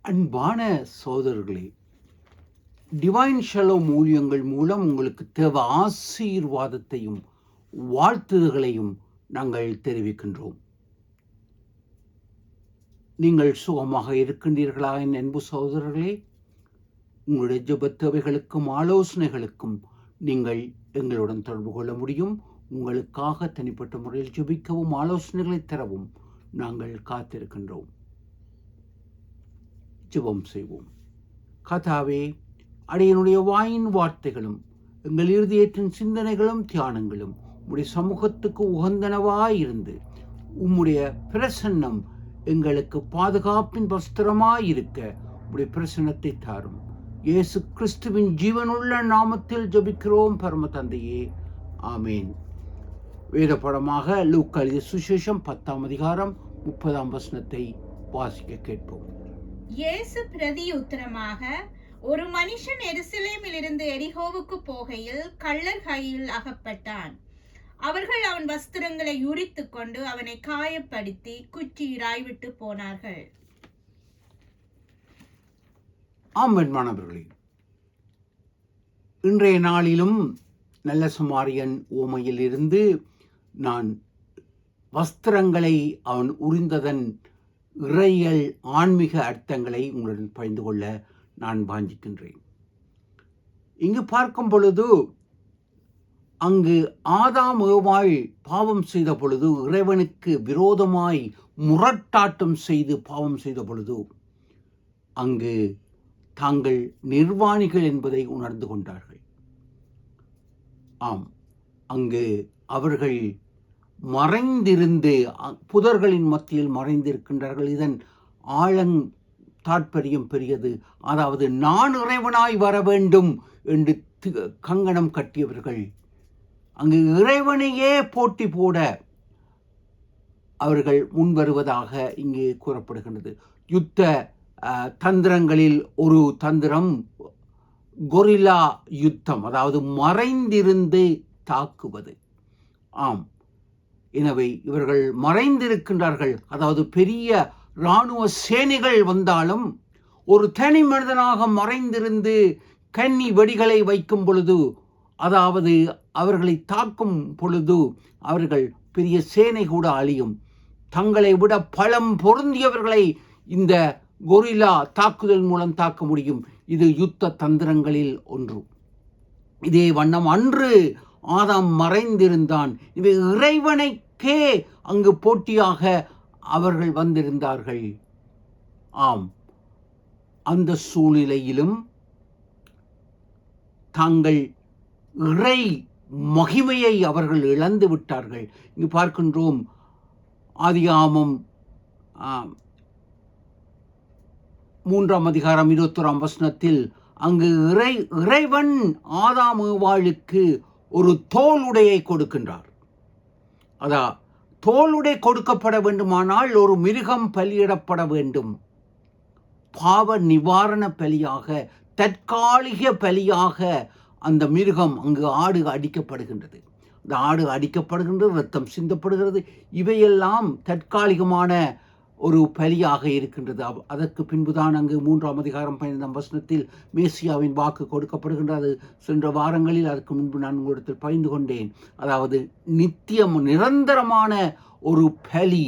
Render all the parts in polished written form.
அன்பான சகோதரர்களே, divine shalom ஊழியங்கள் மூலம் உங்களுக்கு தேவ ஆசீர்வாதத்தையும் வாழ்த்துதல்களையும் நாங்கள் தெரிவிக்கின்றோம். நீங்கள் சுகமாக இருக்கின்றீர்களா என் அன்பு சகோதரர்களே? உங்களுடைய ஜெப தேவைகளுக்கும் ஆலோசனைகளுக்கும் நீங்கள் எங்களுடன் தொடர்பு கொள்ள முடியும். உங்களுக்காக தனிப்பட்ட முறையில் ஜெபிக்கவும் ஆலோசனைகளை தரவும் நாங்கள் காத்திருக்கின்றோம். ஜெபம் செய்வோம். கர்த்தாவே, அடியனுடைய வாயின் வார்த்தைகளும் எங்கள் இருதயத்தின் சிந்தனைகளும் தியானங்களும் உம்முடைய சமூகத்துக்கு உகந்தனவாயிருந்து உம்முடைய பிரசன்னம் எங்களுக்கு பாதுகாப்பின் வஸ்திரமாயிருக்க உம்முடைய பிரசன்னத்தை தாரும். இயேசு கிறிஸ்துவின் ஜீவனுள்ள நாமத்தில் ஜெபிக்கிறோம் பரம தந்தையே, ஆமேன். வேத படமாக லூக்கா எழுதிய சுவிசேஷம் 10ஆம் அதிகாரம் 30ஆம் வசனத்தை வாசிக்க கேட்போம். இயேசு பிரதியுத்தரமாக, ஒரு மனுஷன் எருசலேமிலிருந்து எரிகோவுக்கு போகையில் கள்ளர் கையில் அகப்பட்டான். அவர்கள் அவன் வஸ்திரங்களை உரித்துக் கொண்டு அவனை காயப்படுத்தி குற்றியிராய் விட்டு போனார்கள். ஆமென். மாணவர்களே, இன்றைய நாளிலும் நல்ல சமாரியன் ஓமையில் இருந்து நான் வஸ்திரங்களை அவன் உரிந்ததன் இறையல் ஆன்மீக அர்த்தங்களை உங்களுடன் பகிர்ந்து கொள்ள நான் வாஞ்சிக்கின்றேன். இங்கு பார்க்கும் பொழுது அங்கு ஆதாம் ஏவாள் பாவம் செய்த பொழுது, இறைவனுக்கு விரோதமாய் முரட்டாட்டம் செய்து பாவம் செய்த பொழுது, அங்கு தாங்கள் நிர்வாணிகள் என்பதை உணர்ந்து கொண்டார்கள். ஆம், அங்கு அவர்கள் மறைந்திருந்து புதர்களின் மத்தியில் மறைந்திருக்கின்றார்கள். இதன் ஆழங் தாற்பயம் பெரியது. அதாவது நான் இறைவனாய் வர வேண்டும் என்று கங்கணம் கட்டியவர்கள் அங்கு இறைவனையே போட்டி போட அவர்கள் முன்வருவதாக இங்கே கூறப்படுகின்றது. யுத்த தந்திரங்களில் ஒரு தந்திரம் கொரில்லா யுத்தம், அதாவது மறைந்திருந்து தாக்குவது. ஆம், எனவே இவர்கள் மறைந்திருக்கின்றார்கள். அதாவது பெரிய இராணுவ சேனைகள் வந்தாலும் ஒரு தனி மனிதனாக மறைந்திருந்து கன்னி வெடிகளை வைக்கும் பொழுது, அதாவது அவர்களை தாக்கும் பொழுது அவர்கள் பெரிய சேனை கூட அழியும். தங்களை விட பலம் பொருந்தியவர்களை இந்த கொரில்லா தாக்குதல் மூலம் தாக்க முடியும். இது யுத்த தந்திரங்களில் ஒன்று. இதே வண்ணம் அன்று ஆதாம் மறைந்திருந்தான். இவை இறைவனைக்கே அங்கு போட்டியாக அவர்கள் வந்திருந்தார்கள். ஆம், அந்த சூழ்நிலையிலும் தாங்கள் இறை மகிமையை அவர்கள் இழந்து விட்டார்கள். இங்கு பார்க்கின்றோம், ஆதியாகமம் 3ஆம் அதிகாரம் 21ஆம் வசனத்தில் அங்கு இறைவன் ஆதாம் ஏவாளுக்கு ஒரு தோலுடையை கொடுக்கின்றார். அதான் தோலுடை கொடுக்கப்பட வேண்டுமானால் ஒரு மிருகம் பலியிடப்பட வேண்டும். பாவ நிவாரண பலியாக, தற்காலிக பலியாக அந்த மிருகம் அங்கு ஆடு அடிக்கப்படுகின்றது. அந்த ஆடு அடிக்கப்படுகின்றது, ரத்தம் சிந்தப்படுகிறது. இவையெல்லாம் தற்காலிகமான ஒரு பலியாக இருக்கின்றது. அதற்கு பின்புதான் அங்கு 3ஆம் அதிகாரம் 15ஆம் வசனத்தில் மேசியாவின் வாக்கு கொடுக்கப்படுகின்றது. சென்ற வாரங்களில் அதற்கு முன்பு நான் உங்களிடத்தில் பகிர்ந்து கொண்டேன். அதாவது நித்தியம் நிரந்தரமான ஒரு பலி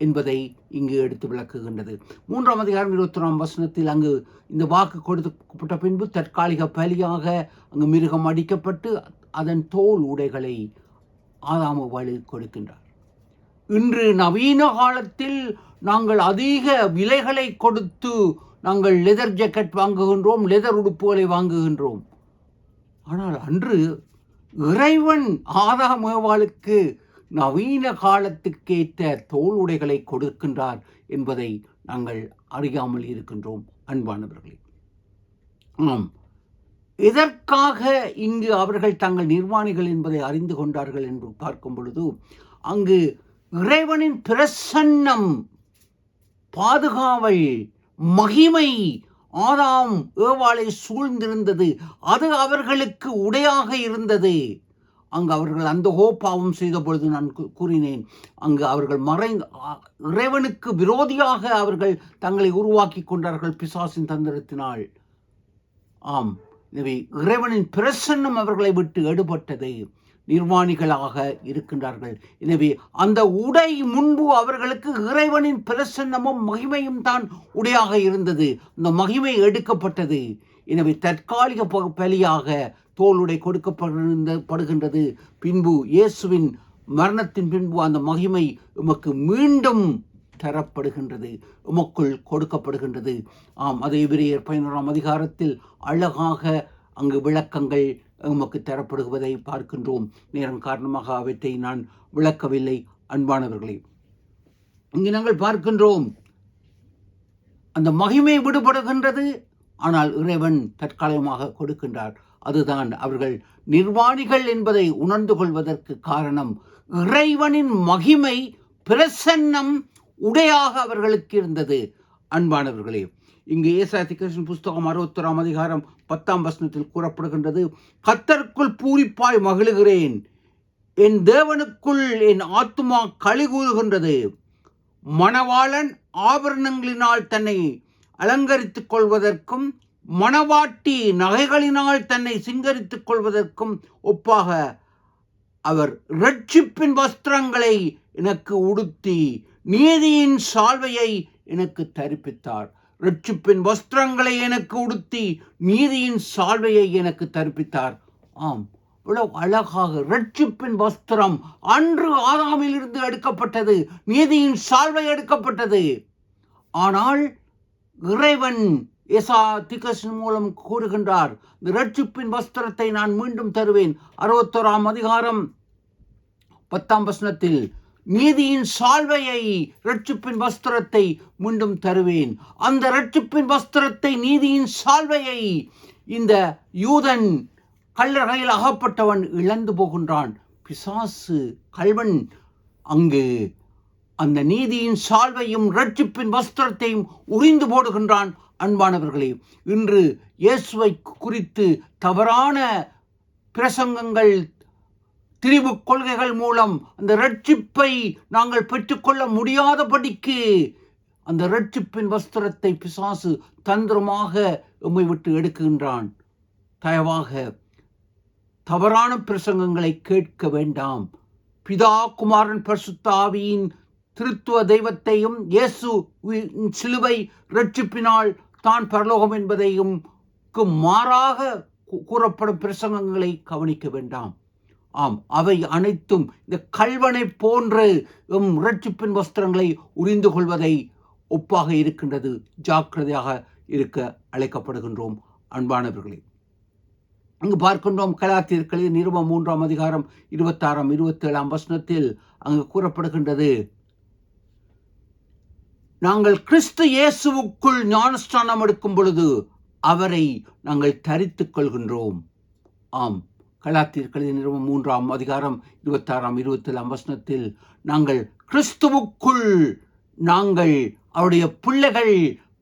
என்பதை இங்கு எடுத்து விளக்குகின்றது. 3ஆம் அதிகாரம் 21ஆம் வசனத்தில் அங்கு இந்த வாக்கு கொடுக்கப்பட்ட பின்பு தற்காலிக பலியாக அங்கு மிருகம் அடிக்கப்பட்டு அதன் தோல் உடைகளை ஆதாம் ஏவாள் கொடுக்கின்றார். இன்று நவீன காலத்தில் நாங்கள் அதிக விலைகளை கொடுத்து நாங்கள் லெதர் ஜாக்கெட் வாங்குகின்றோம், லெதர் உடுப்புகளை வாங்குகின்றோம். ஆனால் அன்று இறைவன் ஆதாம் ஏவாளுக்கு நவீன காலத்துக்கேற்ற தோல் உடைகளை கொடுக்கின்றார் என்பதை நாங்கள் அறியாமல் இருக்கின்றோம். அன்பானவர்களே, ஆம், எதற்காக இங்கு அவர்கள் தங்கள் நிர்வாணிகள் என்பதை அறிந்து கொண்டார்கள் என்று பார்க்கும் பொழுது, அங்கு இறைவனின் பிரசன்னம், பாதுகாவல், மகிமை ஆதாம் ஏவாளை சூழ்ந்திருந்தது. அது அவர்களுக்கு உடையாக இருந்தது. அங்கு அவர்கள் அந்த பாவம் செய்த பொழுது நான் கூறினேன், அங்கு அவர்கள் இறைவனுக்கு விரோதியாக அவர்கள் தங்களை உருவாக்கி கொண்டார்கள் பிசாசின் தந்திரத்தினால். ஆம், எனவே இறைவனின் பிரசன்னம் அவர்களை விட்டு எடுபட்டது, நிர்வாணிகளாக இருக்கின்றார்கள். எனவே அந்த உடை முன்பு அவர்களுக்கு இறைவனின் பிரசன்னமும் மகிமையும் தான் உடையாக இருந்தது. அந்த மகிமை எடுக்கப்பட்டது. எனவே தற்காலிக பலியாக தோளுடை கொடுக்கப்படுகின்றது. பின்பு இயேசுவின் மரணத்தின் பின்பு அந்த மகிமை உமக்கு மீண்டும் தரப்படுகின்றது, உமக்குள் கொடுக்கப்படுகின்றது. ஆம், அதை எபிரேயர் 11ஆம் அதிகாரத்தில் அழகாக அங்கு விளக்கங்கள் உமக்கு தரப்படுவதை பார்க்கின்றோம். நேரம் காரணமாக அவற்றை நான் விளக்கவில்லை. அன்பானவர்களே, இங்கு நாங்கள் பார்க்கின்றோம் அந்த மகிமை விடுபடுகின்றது, ஆனால் இறைவன் தற்காலிகமாக கொடுக்கின்றார். அதுதான் அவர்கள் நிர்வாணிகள் என்பதை உணர்ந்து கொள்வதற்கு காரணம். இறைவனின் மகிமை பிரசன்னம் உடையாக அவர்களுக்கு இருந்தது. அன்பானவர்களே, இங்கு ஏசாயா தீர்க்கதரிசன புஸ்தகம் 61ஆம் அதிகாரம் 10ஆம் வசனத்தில் கூறப்படுகின்றது, கர்த்தருக்குள் பூரிப்பாய் மகிழுகிறேன், என் தேவனுக்குள் என் ஆத்துமா களி கூறுகின்றது. மணவாளன் ஆபரணங்களினால் தன்னை அலங்கரித்துக் கொள்வதற்கும் மணவாட்டி நகைகளினால் தன்னை சிங்கரித்துக் கொள்வதற்கும் ஒப்பாக அவர் இரட்சிப்பின் வஸ்திரங்களை எனக்கு உடுத்தி நீதியின் சால்வையை எனக்கு தரிப்பித்தார். இரட்சிப்பின் வஸ்திரங்களை எனக்கு உடுத்தி நீதியின் சால்வையை எனக்கு தரிப்பித்தார். ஆம், இவ்வளவு அழகாக இரட்சிப்பின் வஸ்திரம் அன்று ஆதாமில் இருந்து எடுக்கப்பட்டது, நீதியின் சால்வை எடுக்கப்பட்டது. ஆனால் இறைவன் தீர்க்கதரிசனம் மூலம் கூறுகின்றார், இந்த இரட்சிப்பின் வஸ்திரத்தை நான் மீண்டும் தருவேன். 61ஆம் அதிகாரம் 10ஆம் வசனத்தில் நீதியின் சால்வையை, இரட்சிப்பின் வஸ்திரத்தை மீண்டும் தருவேன். அந்த இரட்சிப்பின் வஸ்திரத்தை, நீதியின் சால்வையை இந்த யூதன் கல்லறையில் அகப்பட்டவன் இழந்து போகின்றான். பிசாசு கல்வன் அங்கு அந்த நீதியின் சால்வையும் இரட்சிப்பின் வஸ்திரத்தையும் உரிந்து போடுகின்றான். அன்பானவர்களே, இன்று இயேசுவை குறித்து தவறான பிரசங்கங்கள், திரிவு கொள்கைகள் மூலம் அந்த இரட்சிப்பை நாங்கள் பெற்றுக்கொள்ள முடியாதபடிக்கு அந்த இரட்சிப்பின் வஸ்திரத்தை பிசாசு தந்திரமாக எம்மை விட்டு எடுக்கின்றான். தயவாக தவறான பிரசங்கங்களை கேட்க வேண்டாம். பிதா, குமாரன், பரிசுத்த ஆவியின் திருத்துவ தெய்வத்தையும் இயேசு சிலுவை இரட்சிப்பினால் தான் பரலோகம் என்பதையும் மாறாக கூறப்படும் பிரசங்கங்களை கவனிக்க வேண்டாம். ஆம், அவை அனைத்தும் இந்த கல்வனை போன்று இரட்சிப்பின் வஸ்திரங்களை உரிந்து கொள்வதை ஒப்பாக இருக்கின்றது. ஜாக்கிரதையாக இருக்க அழைக்கப்படுகின்றோம். அன்பானவர்களே, அங்கு பார்க்கின்றோம் கலாத்தியர்களின் நிருபம் 3ஆம் அதிகாரம் 26ஆம் 27ஆம் வசனத்தில் அங்கு கூறப்படுகின்றது, நாங்கள் கிறிஸ்து இயேசுவுக்குள் ஞானஸ்நானம் எடுக்கும் பொழுது அவரை நாங்கள் தரித்துக் கொள்கின்றோம். ஆம், கலாத்தியர்களின் நிருபம் 3ஆம் அதிகாரம் 26ஆம் 27ஆம் வசனத்தில் நாங்கள் கிறிஸ்துவுக்குள், நாங்கள் அவருடைய பிள்ளைகள்,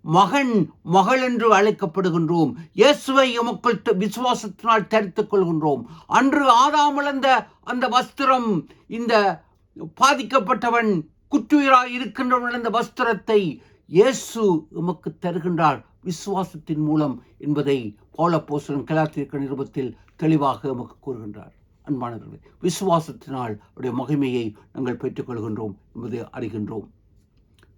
மகன், மகள் என்று அழைக்கப்படுகின்றோம். இயேசுவை எமக்குள் விசுவாசத்தினால் தரித்துக் கொள்கின்றோம். அன்று ஆதாம் இழந்த அந்த வஸ்திரம், இந்த பாதிக்கப்பட்டவன் குற்றுயிராய் இருக்கின்றவன் அந்த வஸ்திரத்தை இயேசு எமக்கு தருகின்றார் விசுவாசத்தின் மூலம் என்பதை பவுல் அப்போஸ்தலன் கலாத்தியர் நிருபத்தில் தெளிவாக எமக்கு கூறுகின்றார். அன்பானவர்களே, விசுவாசத்தினால் அவருடைய மகிமையை நாங்கள் பெற்றுக்கொள்கின்றோம் என்பதை அறிகின்றோம்.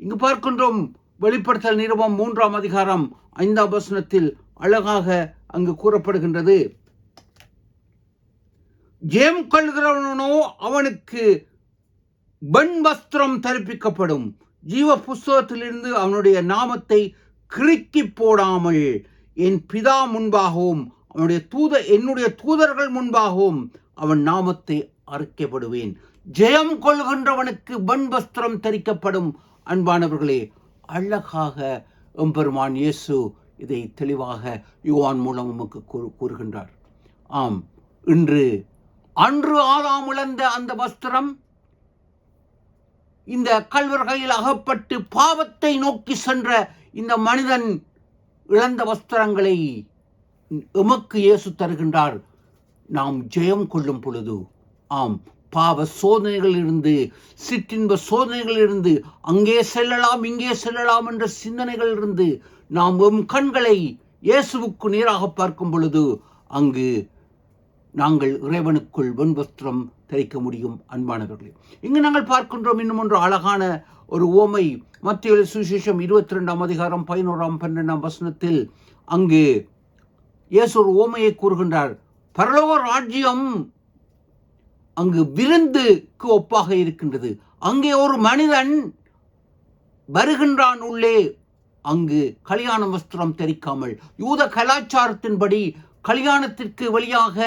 இங்கு பார்க்கின்றோம் வெளிப்படுத்தல் நிருபம் 3ஆம் அதிகாரம் 5ஆம் வசனத்தில் அழகாக அங்கு கூறப்படுகின்றது, ஜெயம் கொள்கிறவனோ அவனுக்கு வெண் வஸ்திரம் தரிப்பிக்கப்படும், ஜீவ புஸ்தகத்திலிருந்து அவனுடைய நாமத்தை கிறுக்கி போடாமல் என் பிதா முன்பாகவும் என்னுடைய தூதர்கள் முன்பாகவும் அவன் நாமத்தை அறிக்கைப்படுவேன். ஜெயம் கொள்கின்றவனுக்கு வெண் வஸ்திரம் தரிக்கப்படும். அன்பானவர்களே, அழகாக எம்பெருமான் இயேசு இதை தெளிவாக யோவான் மூலம் நமக்கு கூறுகின்றார். ஆம், அன்று ஆதாம் இழந்த அந்த வஸ்திரம் இந்த கல்வர்கையில் அகப்பட்டு பாவத்தை நோக்கி சென்ற இந்த மனிதன் இழந்த வஸ்திரங்களை எமக்கு இயேசு தருகின்றார். நாம் ஜெயம் கொள்ளும் பொழுது ஆம், பாவ சோதனைகளிலிருந்து, சிற்றின்ப சோதனைகளிலிருந்து, அங்கே செல்லலாம் இங்கே செல்லலாம் என்ற சிந்தனைகளிலிருந்து நாம் கண்களை இயேசுவுக்கு நேராக பார்க்கும் பொழுது அங்கு நாங்கள் இறைவனுக்குள் வெண்வஸ்திரம் தரிக்க முடியும். அன்பானவர்களே, இங்கு நாங்கள் பார்க்கின்றோம் இன்னும் ஒன்று அழகான ஒரு உவமை. மத்தேயு சுவிசேஷம் 22 அதிகாரம் 11 12 வசனத்தில் அங்கு இயேசு ஒரு உவமையை கூறுகின்றார். பரலோக ராஜ்யம் அங்கு விருந்துக்கு ஒப்பாக இருக்கின்றது. அங்கே ஒரு மனிதன் வருகின்றான் உள்ளே, அங்கு கல்யாண வஸ்திரம் தரிக்காமல். யூத கலாச்சாரத்தின்படி கல்யாணத்திற்கு வழியாக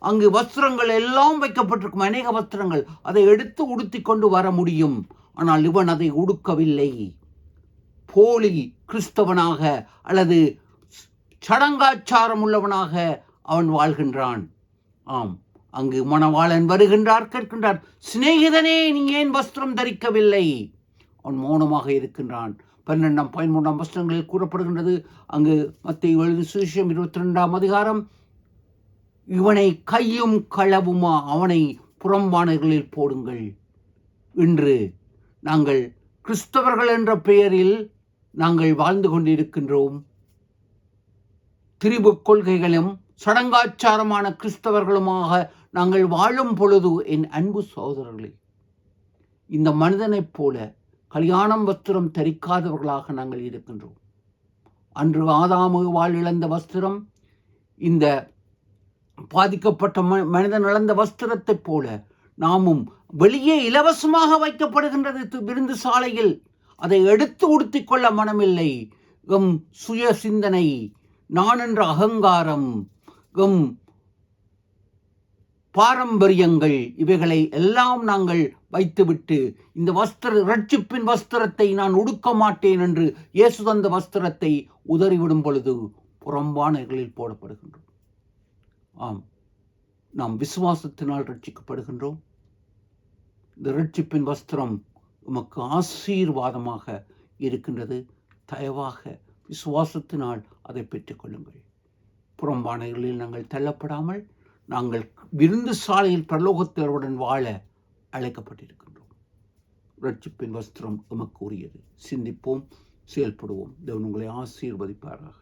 அங்கு வஸ்திரங்கள் எல்லாம் வைக்கப்பட்டிருக்கும், அநேக வஸ்திரங்கள். அதை எடுத்து உடுத்தி கொண்டு வர முடியும். ஆனால் இவன் அதை உடுக்கவில்லை. போலி கிறிஸ்தவனாக அல்லது சடங்காச்சாரம் உள்ளவனாக அவன் வாழ்கின்றான். ஆம், அங்கு மணவாளன் வருகின்றார், கேட்கின்றார், சிநேகிதனே நீ ஏன் வஸ்திரம் தரிக்கவில்லை? அவன் மௌனமாக இருக்கின்றான். 12 13 வசனங்களில் கூறப்படுகின்றது. அங்கு மத்தேயு எழுதிய சுவிசேஷம் 22 அதிகாரம், இவனை கையும் களவுமா அவனை புறம்பானர்களில் போடுங்கள். இன்று நாங்கள் கிறிஸ்தவர்கள் என்ற பெயரில் நாங்கள் வாழ்ந்து கொண்டிருக்கின்றோம். திரிபு கொள்கைகளும் சடங்காச்சாரமான கிறிஸ்தவர்களுமாக நாங்கள் வாழும் பொழுது, என் அன்பு சகோதரர்களே, இந்த மனிதனைப் போல கல்யாணம் வஸ்திரம் தரிக்காதவர்களாக நாங்கள் இருக்கின்றோம். அன்று ஆதாமு வாழ் இழந்த வஸ்திரம், இந்த பாதிக்கப்பட்ட மனிதன் இழந்த வஸ்திரத்தைப் போல நாமும் வெளியே இலவசமாக வைக்கப்படுகின்றது விருந்து சாலையில். அதை எடுத்து உடுத்திக் கொள்ள மனமில்லை. சுய சிந்தனை, நான் என்ற அகங்காரம், பாரம்பரியங்கள், இவைகளை எல்லாம் நாங்கள் வைத்துவிட்டு இந்த ரட்சிப்பின் வஸ்திரத்தை நான் உடுக்க மாட்டேன் என்று இயேசு தந்த வஸ்திரத்தை உதறிவிடும் பொழுது புறம்பானர்களில் போடப்படுகின்றோம். ஆம், நாம் விசுவாசத்தினால் ரட்சிக்கப்படுகின்றோம். இந்த ரட்சிப்பின் வஸ்திரம் உமக்கு ஆசீர்வாதமாக இருக்கின்றது. தயவாக விசுவாசத்தினால் அதை பெற்றுக்கொள்ளுங்கள். புறம்பானர்களில் நாங்கள் தள்ளப்படாமல் நாங்கள் விருந்து சாலையில் பரலோகத்தினருடன் வாழ அழைக்கப்பட்டிருக்கின்றோம். ரட்சிப்பின் வஸ்திரம் எமக்கு உரியது. சிந்திப்போம், செயல்படுவோம். தேவன் உங்களை ஆசீர்வதிப்பாராக.